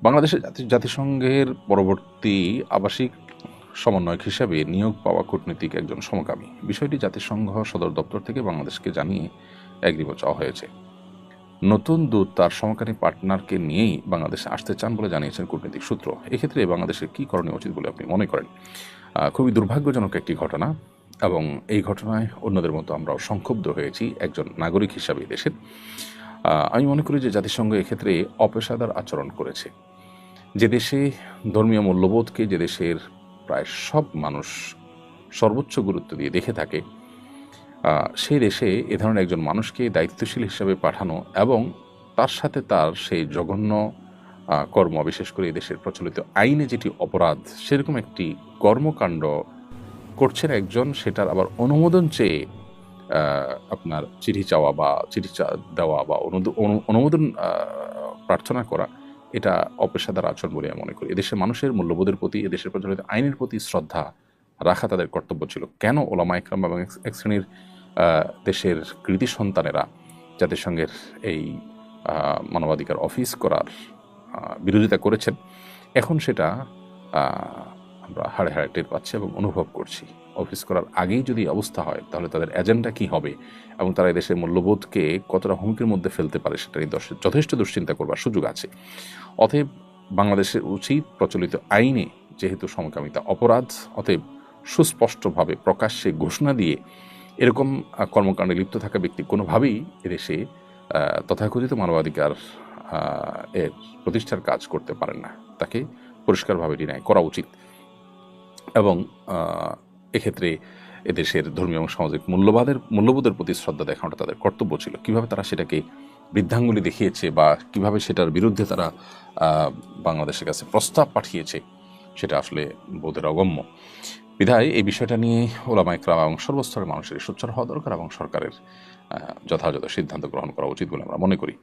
বাংলাদেশের জাতিসংঘের পরবর্তী আবাসিক সমন্বয়ক হিসাবে নিয়োগ পাওয়া কূটনীতিক একজন সমকামী। বিষয়টি জাতিসংঘ সদর দপ্তর থেকে বাংলাদেশকে জানিয়ে এগ্রিমেন্ট চাওয়া হয়েছে। নতুন দূত তার সমকামী পার্টনারকে নিয়েই বাংলাদেশে আসতে চান বলে জানিয়েছেন কূটনীতিক সূত্র। এক্ষেত্রে বাংলাদেশের কী করণীয় উচিত বলে আপনি মনে করেন? খুবই দুর্ভাগ্যজনক একটি ঘটনা, এবং এই ঘটনায় অন্যদের মতো আমরাও সংক্ষুব্ধ হয়েছি একজন নাগরিক হিসাবে দেশের। আমি মনে করি যে জাতিসংঘ এক্ষেত্রে অপেশাদার আচরণ করেছে। যে দেশে ধর্মীয় মূল্যবোধকে, যে দেশের প্রায় সব মানুষ সর্বোচ্চ গুরুত্ব দিয়ে দেখে থাকে, সেই দেশে এ ধরনের একজন মানুষকে দায়িত্বশীল হিসাবে পাঠানো এবং তার সাথে তার সেই জঘন্য কর্ম, বিশেষ করে এই দেশের প্রচলিত আইনে যেটি অপরাধ, সেরকম একটি কর্মকাণ্ড করছেন একজন, সেটার আবার অনুমোদন চেয়ে আপনার চিঠি চাওয়া বা চিঠি দেওয়া বা অনুমোদন প্রার্থনা করা, এটা অপেশাদার আচরণ বলে আমি মনে করি। এদেশের মানুষের মূল্যবোধের প্রতি, এদেশের প্রচলিত আইনের প্রতি শ্রদ্ধা রাখা তাদের কর্তব্য ছিল। কেন ওলামা ইকরাম এবং এক শ্রেণীর দেশের কৃতি সন্তানেরা জাতিসংঘের এই মানবাধিকার অফিস করার বিরোধিতা করেছেন, এখন সেটা আমরা হাড়ে হাড়ে টের পাচ্ছি এবং অনুভব করছি। অফিস করার আগেই যদি অবস্থা হয়, তাহলে তাদের এজেন্ডা কী হবে এবং তারা দেশের মূল্যবোধকে কতটা হুমকির মধ্যে ফেলতে পারে, সেটা নিয়ে যথেষ্ট দুশ্চিন্তা করবার সুযোগ আছে। অতএব বাংলাদেশের উচিত, প্রচলিত আইনে যেহেতু সমকামিতা অপরাধ, অতএব সুস্পষ্টভাবে প্রকাশ্যে ঘোষণা দিয়ে এরকম কর্মকাণ্ডে লিপ্ত থাকা ব্যক্তি কোনোভাবেই এদেশে তথাকথিত মানবাধিকার এর প্রতিষ্ঠার কাজ করতে পারেন না। তাকে পরিষ্কারভাবে ডিনাই করা উচিত। এবং এক্ষেত্রে এদেশের ধর্মীয় এবং সামাজিক মূল্যবোধের প্রতি শ্রদ্ধা দেখানোটা তাদের কর্তব্য ছিল। কিভাবে তারা সেটাকে বৃদ্ধাঙ্গুলি দেখিয়েছে বা কিভাবে সেটার বিরুদ্ধে তারা বাংলাদেশের কাছে প্রস্তাব পাঠিয়েছে, সেটা আসলে বোধের অগম্য। বিধায় এই বিষয়টা নিয়ে ওলামা ইকরাম এবং সর্বস্তরের মানুষের সোচ্চার হওয়া দরকার এবং সরকারের যথাযথ সিদ্ধান্ত গ্রহণ করা উচিত বলে আমরা মনে করি।